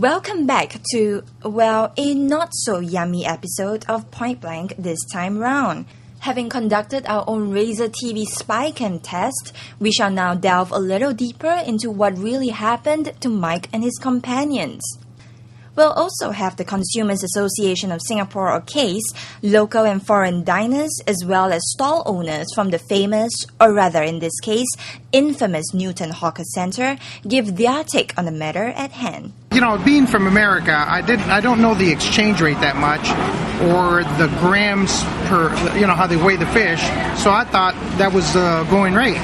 Welcome back to, well, a not-so-yummy episode of PointBlank this time round. Having conducted our own Razor TV spy cam test, we shall now delve a little deeper into what really happened to Mike and his companions. We'll also have the Consumers Association of Singapore or CASE, local and foreign diners, as well as stall owners from the famous, or rather in this case, infamous Newton Hawker Centre, give their take on the matter at hand. You know, being from America, I don't know the exchange rate that much, or the grams per, how they weigh the fish, so I thought that was the going rate.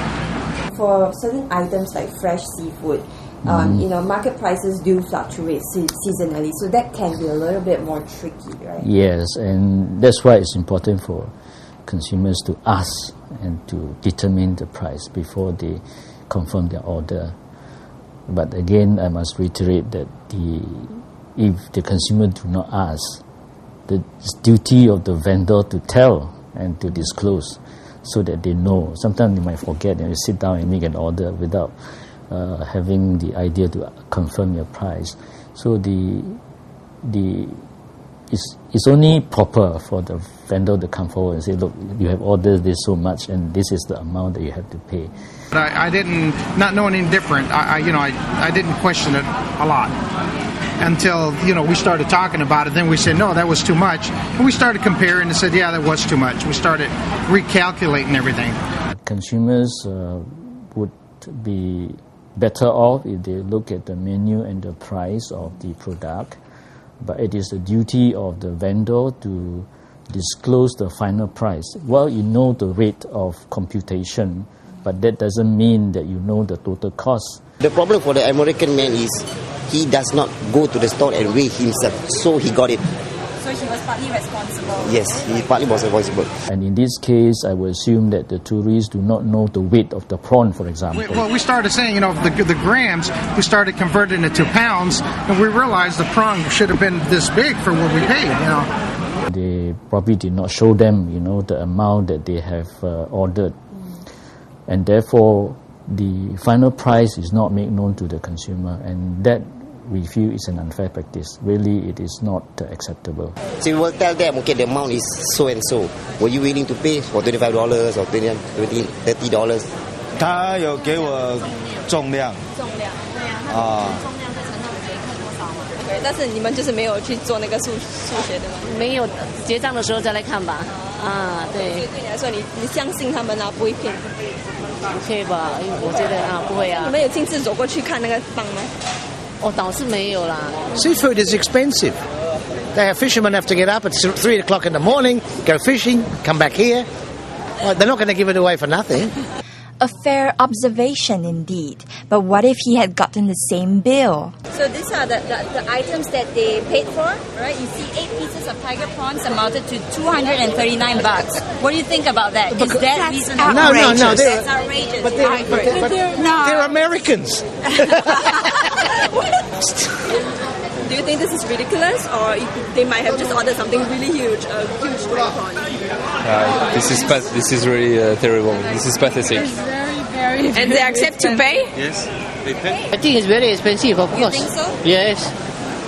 For certain items like fresh seafood, market prices do fluctuate seasonally, so that can be a little bit more tricky, right? Yes, and that's why it's important for consumers to ask and to determine the price before they confirm their order. But again, I must reiterate that if the consumer do not ask, the duty of the vendor to tell and to disclose so that they know. Sometimes they might forget and you sit down and make an order without having the idea to confirm your price. So it's only proper for the vendor to come forward and say, look, you have ordered this so much and this is the amount that you have to pay. But I didn't, not knowing any different, I didn't question it a lot until, we started talking about it. Then we said, no, that was too much. And we started comparing and said, yeah, that was too much. We started recalculating everything. Consumers would be better off if they look at the menu and the price of the product, but it is the duty of the vendor to disclose the final price. Well, you know the rate of computation, but that doesn't mean that you know the total cost. The problem for the American man is he does not go to the store and weigh himself, so he got it. So he was partly responsible? Yes, he partly was responsible. And in this case, I would assume that the tourists do not know the weight of the prawn, for example. We started saying, the grams, we started converting it to pounds, and we realized the prawn should have been this big for what we paid, They probably did not show them, the amount that they have ordered. And therefore, the final price is not made known to the consumer, and that we feel is an unfair practice. Really, it is not acceptable. So we will tell them, okay, the amount is so and so. Were you willing to pay for $25 or $30? 他有给我重量。但是你们就是没有去做那个数学的吗？没有，结账的时候再来看吧。对。所以对你来说，你相信他们不会骗？不会吧？我觉得不会啊。你们有亲自走过去看那个蚌吗？倒是没有啦。Seafood is expensive. Fishermen have to get up at 3 o'clock in the morning, go fishing, come back here. They're not going to give it away for nothing. A fair observation indeed. But what if he had gotten the same bill? So these are the items that they paid for, right? You see 8 pieces of tiger prawns amounted to $239. What do you think about that? Is that reasonable? No. That's outrageous. But they're Americans. Do you think this is ridiculous, or they might have just ordered something really huge, a huge prawn? This is really terrible. This is pathetic. It's very. And they accept to pay? Yes, they pay. I think it's very expensive, of course. You think so? Yes,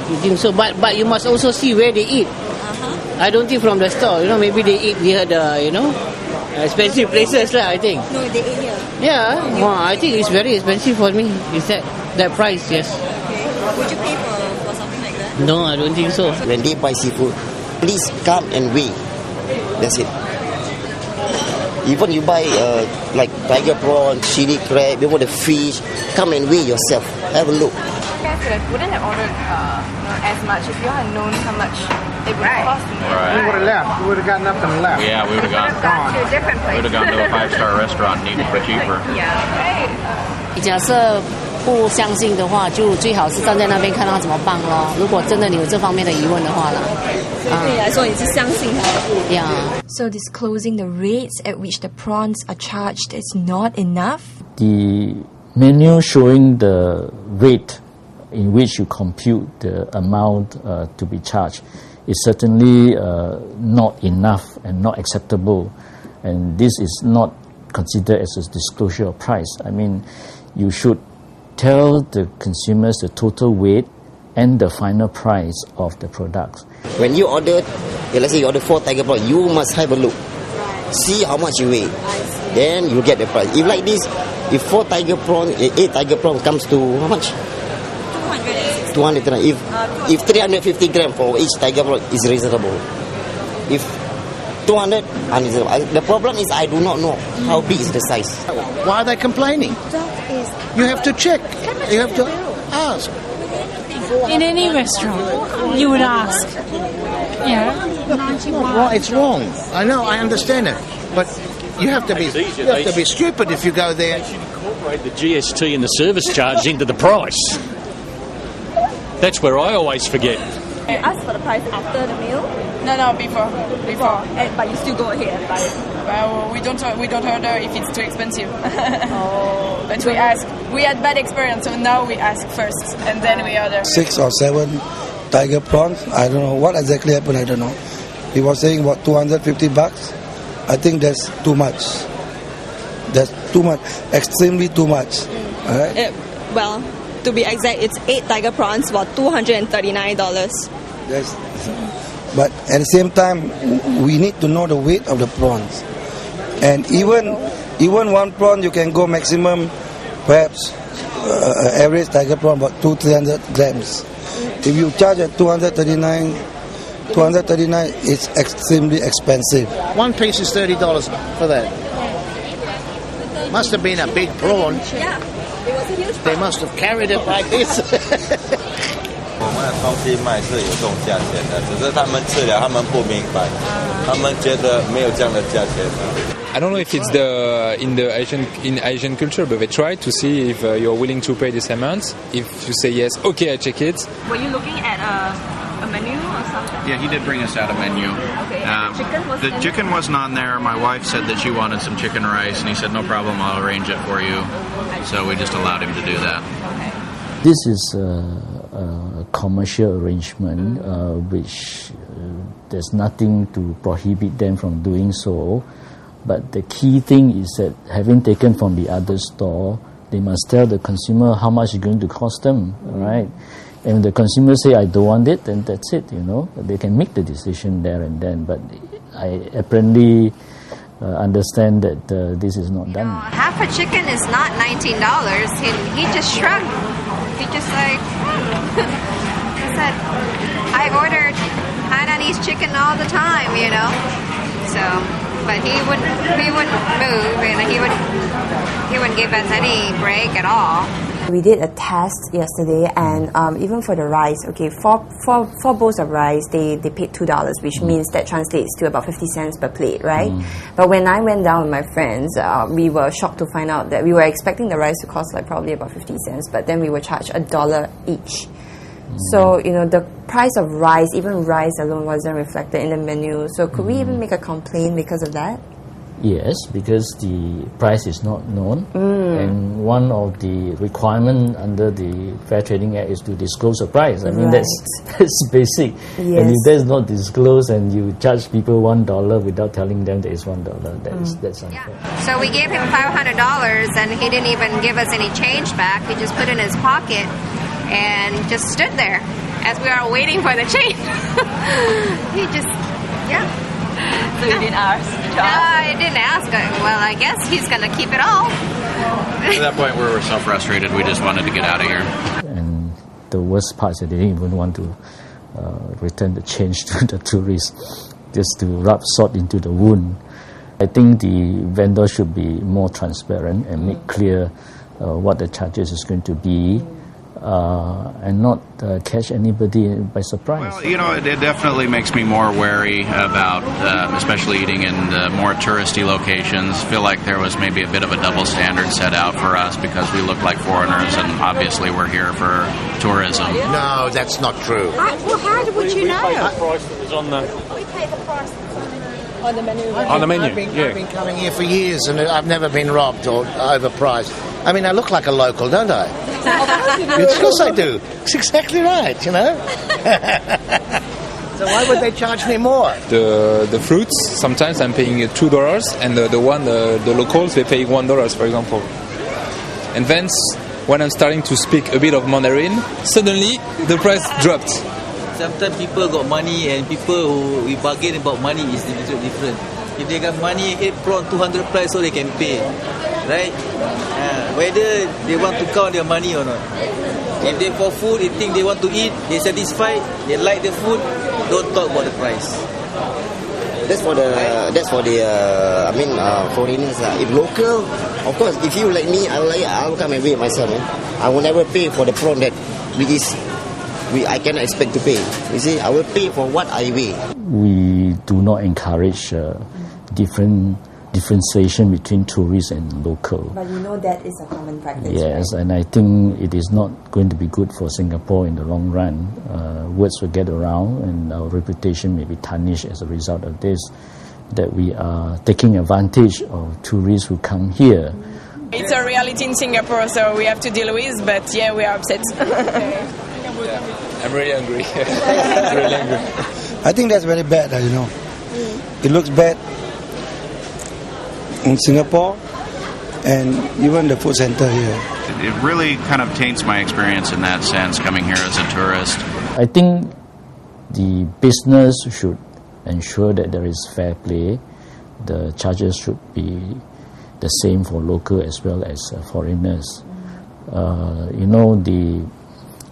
you think so. But you must also see where they eat. I don't think from the store. Maybe they eat near the expensive places, I think. No, they eat here. Yeah, I think it's very expensive for me. Is that price? Yes. Okay. Would you pay for something like that? No, I don't think so. When they buy seafood, please come and weigh. That's it. Even you buy like tiger prawn, chili crab, the fish, come and weigh yourself. Have a look. You guys wouldn't have ordered as much if you had known how much it would cost. Right. We would have left. We would have got nothing left. Yeah, we would have gone to a different place. We would have gone to a 5-star restaurant and eaten for cheaper. Yeah, right. 假设不相信的话，就最好是站在那边看他怎么办咯。如果真的你有这方面的疑问的话啦，对你来说你是相信他的。Yeah. So disclosing the rates at which the prawns are charged is not enough? The menu showing the rate in which you compute the amount to be charged is certainly not enough and not acceptable. And this is not considered as a disclosure of price. I mean, you should tell the consumers the total weight and the final price of the products. When you order, let's say you order 4 tiger prawns, you must have a look. See how much you weigh. Then you get the price. If like this, if 4 tiger prawns, 8 tiger prawns comes to how much? 200. If 350 grams for each tiger prawn is reasonable. If 200, unreasonable. The problem is I do not know how big is the size. Why are they complaining? You have to check. You have to ask. In any restaurant, you would ask. Yeah. Well, it's wrong. I know, I understand it. But you have to be stupid if you go there. They should incorporate the GST and the service charge into the price. That's where I always forget. You ask for the price after the meal? No, before. But you still go ahead and buy it? Well, we don't order if it's too expensive. But we ask. We had bad experience, so now we ask first and then we order. 6 or 7 tiger prawns. I don't know what exactly happened. I don't know. He was saying about $250. I think that's too much. That's too much. Extremely too much. All right? Well, to be exact, it's 8 tiger prawns for $239. Yes. But at the same time, we need to know the weight of the prawns. And even one prawn, you can go maximum, perhaps average tiger prawn about 200-300 grams. If you charge at 239, it's extremely expensive. One piece is $30 for that. Must have been a big prawn. Yeah, it was a huge prawn. They must have carried it like this. 我们的东西卖是有这种价钱的，只是他们吃了，他们不明白，他们觉得没有这样的价钱。I don't know if it's in Asian culture, but they try to see if you're willing to pay this amount. If you say yes, okay, I check it. Were you looking at a menu or something? Yeah, he did bring us out a menu. Okay. The chicken wasn't on there. My wife said that she wanted some chicken rice, and he said, no problem, I'll arrange it for you. So we just allowed him to do that. Okay. This is a commercial arrangement, which there's nothing to prohibit them from doing so. But the key thing is that having taken from the other store, they must tell the consumer how much it's going to cost them, right? And when the consumer say, I don't want it, then that's it, They can make the decision there and then. But I apparently understand that this is not done. Half a chicken is not $19. He just shrugged. He just he said, I ordered Hainanese chicken all the time, So, but he wouldn't move, and he wouldn't give us any break at all. We did a test yesterday, and even for the rice, okay, four bowls of rice, they paid $2, which means that translates to about 50 cents per plate, right? But when I went down with my friends, we were shocked to find out that we were expecting the rice to cost like probably about 50 cents, but then we were charged $1 each. So, the price of rice, even rice alone, wasn't reflected in the menu. So could we even make a complaint because of that? Yes, because the price is not known, and one of the requirements under the Fair Trading Act is to disclose the price. I mean, that's basic. Yes. And if that's not disclosed and you charge people $1 without telling them there is $1, that's unfair. Yeah. So we gave him $500, and he didn't even give us any change back. He just put it in his pocket and just stood there as we are waiting for the change. He just, So you didn't ask? No, I didn't ask. Well, I guess he's going to keep it all. At that point, we were so frustrated, we just wanted to get out of here. And the worst part is that they didn't even want to return the change to the tourists, just to rub salt into the wound. I think the vendor should be more transparent and make clear what the charges is going to be. And not catch anybody by surprise. Well, it definitely makes me more wary about, especially eating in the more touristy locations. Feel like there was maybe a bit of a double standard set out for us because we look like foreigners, and obviously we're here for tourism. No, that's not true. Well, how would you know? We paid the price that was on the... We paid the price on the menu. On the menu, I've been coming here for years, and I've never been robbed or overpriced. I mean, I look like a local, don't I? Of course I do. It's exactly right, So why would they charge me more? The fruits, sometimes I'm paying $2, and the locals, they pay $1, for example. And then when I'm starting to speak a bit of Mandarin, suddenly the price dropped. Sometimes people got money and people who we bargain about money is different. If they got money, 8 prawn 200 price, so they can pay, right? Whether they want to count their money or not. If they for food, they think they want to eat, they satisfied, they like the food, don't talk about the price. That's for the foreigners. If local, of course, if you like me, I'll come and weigh myself. I will never pay for the prawn that I cannot expect to pay. You see, I will pay for what I weigh. We do not encourage differentiation between tourists and local. But you know that is a common practice. Yes, right? and I think it is not going to be good for Singapore in the long run. Words will get around and our reputation may be tarnished as a result of this, that we are taking advantage of tourists who come here. It's a reality in Singapore, so we have to deal with, but yeah, we are upset. I'm really angry. Really angry. I think that's very bad, It looks bad in Singapore and even the food center here. It really kind of taints my experience in that sense, coming here as a tourist. I think the business should ensure that there is fair play. The charges should be the same for local as well as foreigners. The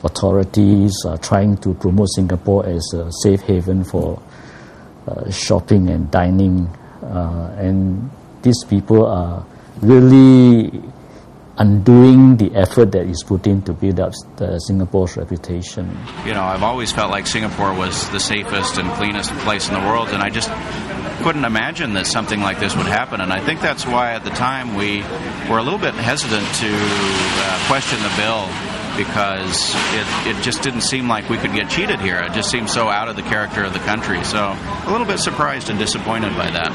authorities are trying to promote Singapore as a safe haven for shopping and dining, and these people are really undoing the effort that is put in to build up Singapore's reputation. I've always felt like Singapore was the safest and cleanest place in the world, and I just couldn't imagine that something like this would happen. And I think that's why at the time we were a little bit hesitant to question the bill, because it just didn't seem like we could get cheated here. It just seemed so out of the character of the country. So a little bit surprised and disappointed by that.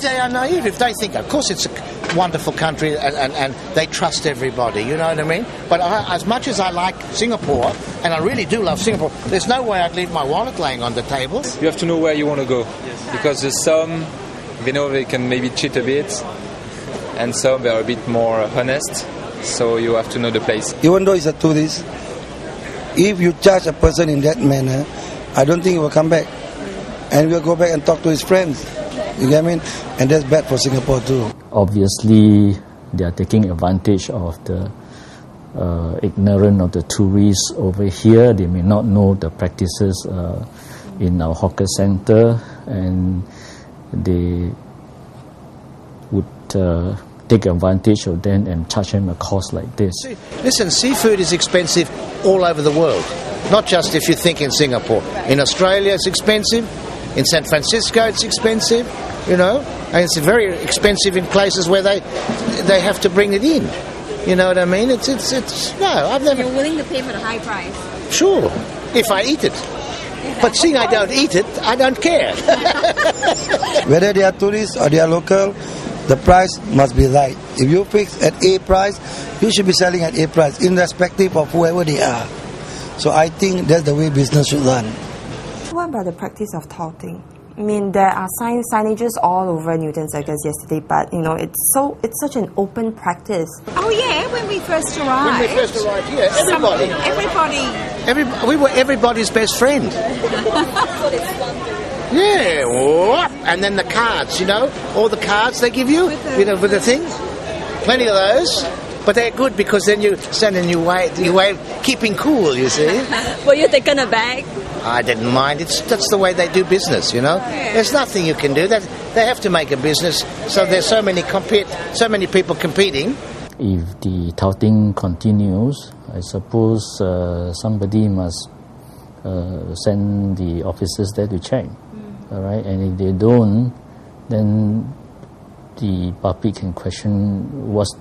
They are naive if they think, of course, it's a wonderful country and they trust everybody, you know what I mean? But as much as I like Singapore, and I really do love Singapore, there's no way I'd leave my wallet laying on the table. You have to know where you want to go, because there's some, they can maybe cheat a bit, and some they are a bit more honest. So you have to know the place. Even though it's a tourist, if you charge a person in that manner, I don't think he will come back. And we'll go back and talk to his friends. You get what I mean? And that's bad for Singapore too. Obviously, they are taking advantage of the ignorance of the tourists over here. They may not know the practices in our hawker center, and they would take advantage of them and charge them a cost like this. Listen, seafood is expensive all over the world, not just if you think in Singapore. In Australia it's expensive, in San Francisco it's expensive, and it's very expensive in places where they have to bring it in. You know what I mean? It's no, I've never... You're willing to pay for the high price? Sure, if I eat it. But seeing I don't eat it, I don't care. Whether they are tourists or they are local, the price must be right. If you fix at A price, you should be selling at A price, irrespective of whoever they are. So I think that's the way business should run. What about the practice of touting? I mean, there are signages all over Newton Circus yesterday, but it's such an open practice. Oh yeah, when we first arrived. Yeah, we were everybody's best friend. Yeah, and then the cards, all the cards they give you, with the thing. Plenty of those. But they're good because then you stand and you wave, keeping cool, you see. Were you taken aback? I didn't mind. That's the way they do business, There's nothing you can do. They have to make a business, so there's so many people competing. If the touting continues, I suppose somebody must send the officers there to check. All right, and if they don't, then the public can question what's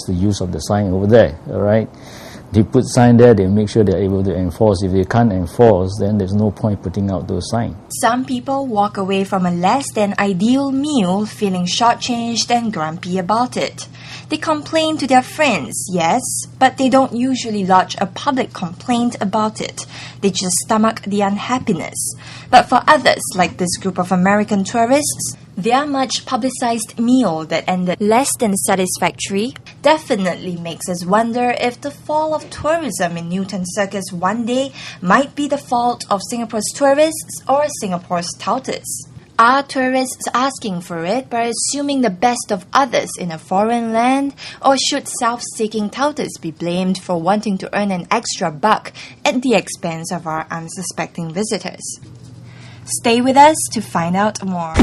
the use of the sign over there. All right, they put sign there, they make sure they're able to enforce. If they can't enforce, then there's no point putting out those signs. Some people walk away from a less than ideal meal feeling shortchanged and grumpy about it. They complain to their friends, yes, but they don't usually lodge a public complaint about it. They just stomach the unhappiness. But for others, like this group of American tourists, Their much publicized meal that ended less than satisfactory definitely makes us wonder if the fall of tourism in Newton Circus one day might be the fault of Singapore's tourists or Singapore's touters. Are tourists asking for it by assuming the best of others in a foreign land, or should self-seeking touters be blamed for wanting to earn an extra buck at the expense of our unsuspecting visitors? Stay with us to find out more.